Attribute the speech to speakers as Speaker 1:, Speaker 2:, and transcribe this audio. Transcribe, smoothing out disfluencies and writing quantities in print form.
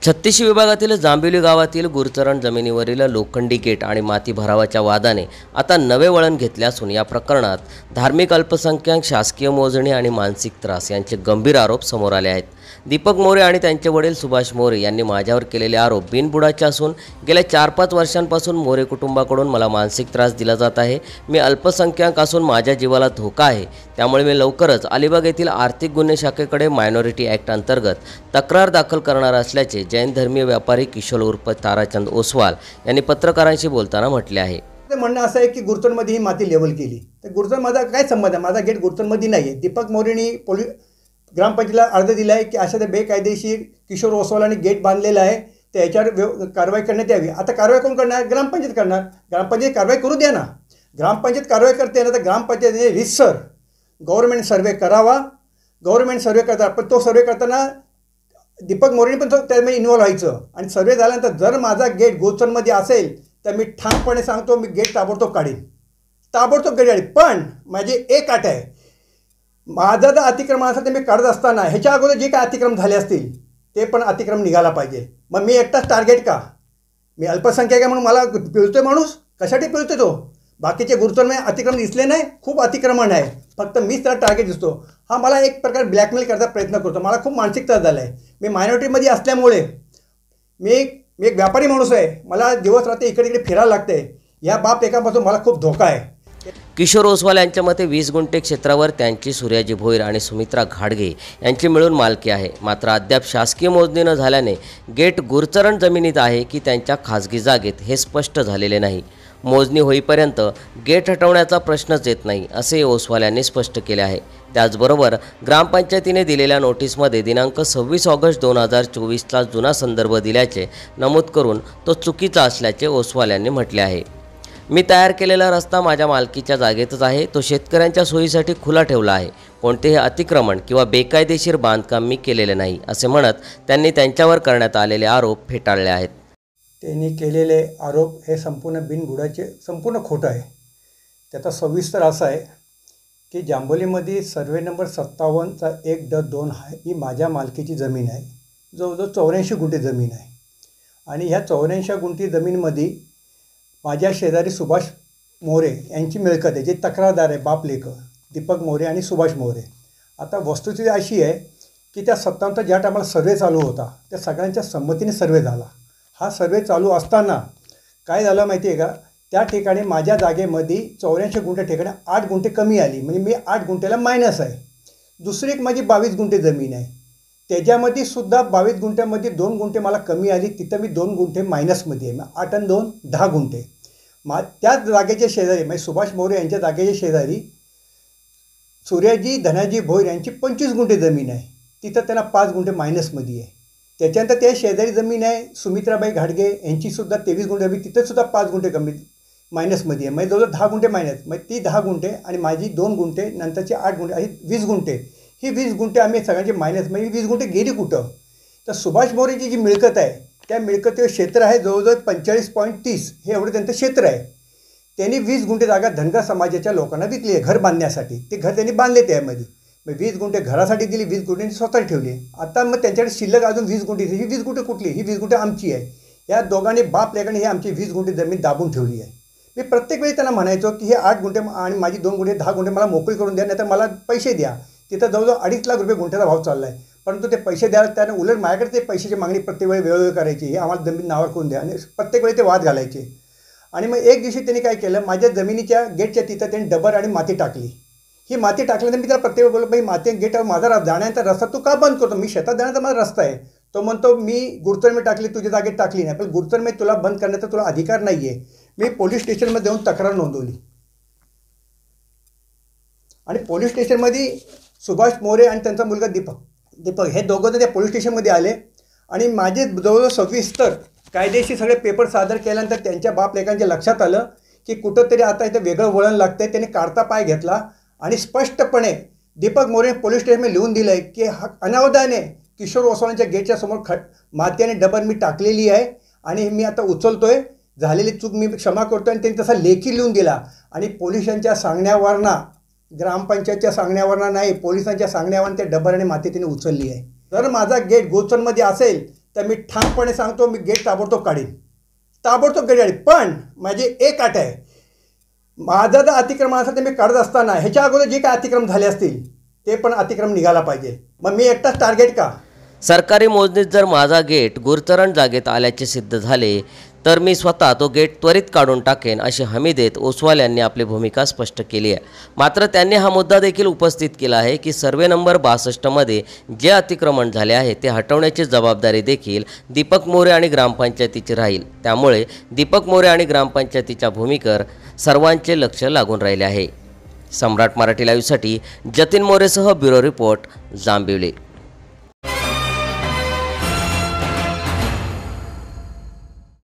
Speaker 1: छत्तीस विभागातील जांभिवली गावातील गुरचरण जमिनीवरील लोखंडी गेट आणि माती भरावाच्या वादाने आता नवे वळण घेतले असून या प्रकरणात धार्मिक अल्पसंख्याक, शासकीय मोजणी आणि मानसिक त्रास यांचे गंभीर आरोप समोर आले आहेत। दीपक मोरे आणि त्यांचे वडील सुभाष मोरे यांनी माझ्यावर केलेले आरोप बिनबुडाचे असून गेल्या 4-5 वर्षांपासून मोरे कुटुंबाकडून मला मानसिक त्रास दिला जात आहे। मी अल्पसंख्याक असून माझ्या जीवाला धोका आहे, त्यामुळे मी लवकरच अलिबाग येथील आर्थिक गुन्हे शाखेकडे मायनॉरिटी ॲक्ट अंतर्गत तक्रार दाखल करणार असल्याचे जैन धर्मीय व्यापारी किशोर उर्फ ताराचंद ओसवाल यांनी पत्रकारांशी बोलताना म्हटले आहे।
Speaker 2: ते म्हणणं असं आहे की गुरचरणमध्ये ही माती लेवल केली, तर गुरचरण माझा काय संबंध आहे? माझा गेट गुरचरणमध्ये नाही आहे। दीपक मोरेंनी ग्रामपंचायतीला अर्ज दिला आहे की अशा ते बेकायदेशीर किशोर ओसवालांनी गेट बांधलेला आहे, तर याच्यावर कारवाई करण्यात यावी। आता कारवाई कोण करणार? ग्रामपंचायत करणार। ग्रामपंचायत कारवाई करू द्या ना। ग्रामपंचायत कारवाई करते ना, तर ग्रामपंचायतीने रितसर गव्हर्नमेंट सर्वे करावा। गव्हर्नमेंट सर्वे करतात, पण तो सर्वे करताना दीपक मोरेंनी पण त्यामध्ये इन्व्हॉल्व व्हायचं आणि सर्वे झाल्यानंतर जर माझा गेट गुरचरणमध्ये असेल तर मी ठामपणे सांगतो, मी गेट ताबडतोब काढीन, ताबडतोब गेट काढीन। पण माझी एक अट आहे, माझा जर अतिक्रमण असेल तर मी काढत असताना ह्याच्या अगोदर जे काय अतिक्रमण झाले असतील ते पण अतिक्रमण निघाला पाहिजे। मग मी एकटाच टार्गेट का? मी अल्पसंख्याक आहे म्हणून मला पिळतोय माणूस? कशासाठी पिळतोय तो? बाकीचे गुरचरण अतिक्रमण दिसले नाही, खूप अतिक्रमण आहे, फक्त मीच त्याला टार्गेट दिसतो। हा मला एक प्रकार ब्लॅकमेल करण्याचा प्रयत्न करतो। मला खूप मानसिक त्रास झाला आहे। मी मायनॉरिटीमध्ये असल्यामुळे मी एक व्यापारी माणूस आहे, मला दिवस रात्री इकडे इकडे फिरायला लागते। या बाप एकापासून मला खूप धोका आहे।
Speaker 1: किशोर ओसवाल यांच्या मते 20 गुंठे क्षेत्रावर त्यांची सूर्याजी भोईर आणि सुमित्रा घाडगे यांची मिळून मालकी आहे। मात्र अद्याप शासकीय मोजणी न झाल्याने गेट गुरचरण जमिनीत आहे की त्यांच्या खाजगी जागेत हे स्पष्ट झालेले नाही। मोजणी होईपर्यंत गेट हटवण्याचा प्रश्नच येत नाही, असे ओसवाल यांनी स्पष्ट केले आहे। त्याचबरोबर ग्रामपंचायतीने दिलेल्या नोटीसमध्ये दिनांक 26 ऑगस्ट 2024चा जुना संदर्भ दिल्याचे नमूद करून तो चुकीचा असल्याचे ओसवाल यांनी म्हटले आहे। मी तयार केलेला रस्ता माझ्या मालकीच्या जागेतच आहे, तो शेतकऱ्यांच्या सोयीसाठी खुला ठेवला आहे। कोणतेही अतिक्रमण किंवा बेकायदेशीर बांधकाम मी केलेले नाही, असे म्हणत त्यांनी त्यांच्यावर करण्यात आलेले आरोप फेटाळले आहेत।
Speaker 2: त्यांनी केलेले आरोप हे संपूर्ण बिनबुडाचे, संपूर्ण खोटं आहे। त्याचा सविस्तर असा आहे की जांभोलीमध्ये सर्वे नंबर 57चा 1-2 ही माझ्या मालकीची जमीन आहे। जवळजवळ 84 गुंठे जमीन आहे आणि ह्या 84 गुंठे जमीनमध्ये माझ्या शेजारी सुभाष मोरे यांची मिळकत आहे, जे तक्रारदार आहे, बाप लेक दीपक मोरे आणि सुभाष मोरे। आता वस्तुस्थिती अशी आहे की त्या 57चा ज्या टायमाला सर्वे चालू होता त्या सगळ्यांच्या संमतीने सर्वे झाला। हा सर्वे चालू असताना काय झालं माहिती आहे का? त्या ठिकाणी माझ्या जागेमध्ये 84 गुंठे ठिकाणी 8 गुंठे कमी आली, म्हणजे मी 8 गुंठेला मायनस आहे। दुसरी एक माझी 22 गुंठे जमीन आहे, त्याच्यामध्ये सुद्धा 22 गुंठ्यामध्ये 2 गुंठे मला कमी आली, तिथं मी 2 गुंठे मायनसमध्ये आहे। मग 8 आणि 2 10 गुंठे। त्याच जागेच्या शेजारी म्हणजे सुभाष मोरे यांच्या जागेच्या शेजारी सूर्याजी धनाजी भोईर यांची 25 गुंठे जमीन आहे, तिथं त्यांना 5 गुंठे मायनसमध्ये आहे। त्याच्यानंतर त्या शेजारी जमीन आहे सुमित्राबाई घाडगे यांचीसुद्धा 23 गुंठे जमीन, तिथंसुद्धा 5 गुंठे कमी मायनसमध्ये आहे। म्हणजे जवळजवळ 10 गुंठे मायनस, म्हणजे ती 10 गुंठे आणि माझी 2 गुंठे, नंतरची 8 गुंठे अशी 20 गुंठे। ही 20 गुंठे आम्ही सगळ्यांचे मायनस, म्हणजे 20 गुंठे गेली कुठं? तर सुभाष मोरेची जी मिळकत आहे त्या मिळकतीवर क्षेत्र आहे जवळजवळ 45.30, हे एवढं त्यांचं क्षेत्र आहे। त्यांनी 20 गुंठे जागा धनगर समाजाच्या लोकांना विकली आहे घर बांधण्यासाठी। ते घर त्यांनी बांधले त्यामध्ये, मग 20 गुंठे घरासाठी दिली, 20 गुंठे स्वतः ठेवली। आता मग त्यांच्याकडे शिल्लक अजून 20 गुंठे, ही 20 गुंठे कुठली? ही 20 गुंठे आमची आहे। या दोघांनी बाप लेकाने ही आमची 20 गुंठे जमीन दाबून ठेवली आहे। मी प्रत्येक वेळी त्यांना म्हणायचो की हे 8 गुंठे आणि माझी 2 गुंठे 10 गुंठे मला मोकळी करून द्या, नाहीतर मला पैसे द्या। तिथं जवळजवळ 2.5 लाख रुपये गुंठ्याचा भाव चालला आहे, परंतु ते पैसे द्यायला त्याने उलट माझ्याकडे ते पैशाची मागणी प्रत्येक वेळी वेळोवेळी करायची, हे आम्हाला जमीन नावावर करून द्या, आणि प्रत्येक वेळी ते वाद घालायचे। आणि मग एक दिवशी त्यांनी काय केलं, माझ्या जमिनीच्या गेटच्या तिथं त्यांनी डबर आणि माती टाकली। ही माती टाकल्यानंतर मी त्याला प्रत्येक वेळी बोललो, भाई माती गेटवर माझा जाण्याचा रस्ता तू का बंद करतो? मी शेतात जाण्याचा माझा रस्ता आहे। तो म्हणतो मी गुरचरण मी टाकली, तुझ्या जागेत टाकली नाही, पण गुरचरण मी तुला बंद करण्याचा तुला अधिकार नाही आहे। मी पोलीस स्टेशनमध्ये जाऊन तक्रार नोंदवली आणि पोलीस स्टेशनमध्ये सुभाष मोरे आणि त्यांचा मुलगा दीपक हे दोघं त्या पोलीस स्टेशनमध्ये आले आणि माझे जवळजवळ 26 कायदेशीर सगळे पेपर सादर केल्यानंतर त्यांच्या बाप लेकांच्या लक्षात आलं की कुठंतरी आता इथं वेगळं वळण लागतं आहे। त्यांनी काढता पाय घेतला आणि स्पष्टपणे दीपक मोरे पोलीस स्टेशनमध्ये लिहून दिलं आहे की हा अनावधाने किशोर ओसवालांच्या गेटच्या समोर माती आणि डबर मी टाकलेली आहे आणि मी आता उचलतोय, झालेली चूक मी क्षमा करतो। आणि त्यांनी तसा लेखी लिहून दिला आणि पोलिसांच्या सांगण्यावरना, ग्रामपंचायतच्या सांगण्यावरना नाही, पोलिसांच्या सांगण्यावरनं ते डबर आणि माती त्यांनी उचलली आहे। जर माझा गेट गुरचरणमध्ये असेल तर मी ठामपणे सांगतो, मी गेट ताबडतोब काढीन, ताबडतोब गेट काढीन. पण माझी एक अट आहे, माझं जर अतिक्रमण असेल तर मी काढत असताना ह्याच्या अगोदर जे काय अतिक्रमण झाले असतील ते पण अतिक्रमण निघाला पाहिजे. मग मी एकटाच टार्गेट का?
Speaker 1: सरकारी मोजणीत जर माझा गेट गुरचरण जागेत आल्याचे सिद्ध झाले तर मी स्वतः तो गेट त्वरित काढून टाकेन अशी हमी देत ओसवाल यांनी आपली भूमिका स्पष्ट केली आहे. मात्र त्यांनी हा मुद्दा देखील उपस्थित केला आहे की सर्वे नंबर 62मध्ये जे अतिक्रमण झाले आहे ते हटवण्याची जबाबदारी देखील दीपक मोरे आणि ग्रामपंचायतीची राहील. त्यामुळे दीपक मोरे आणि ग्रामपंचायतीच्या भूमिकेवर सर्वांचे लक्ष लागून राहिले आहे. सम्राट मराठी लाईव्हसाठी जतीन मोरेसह ब्युरो रिपोर्ट, जांभिवली.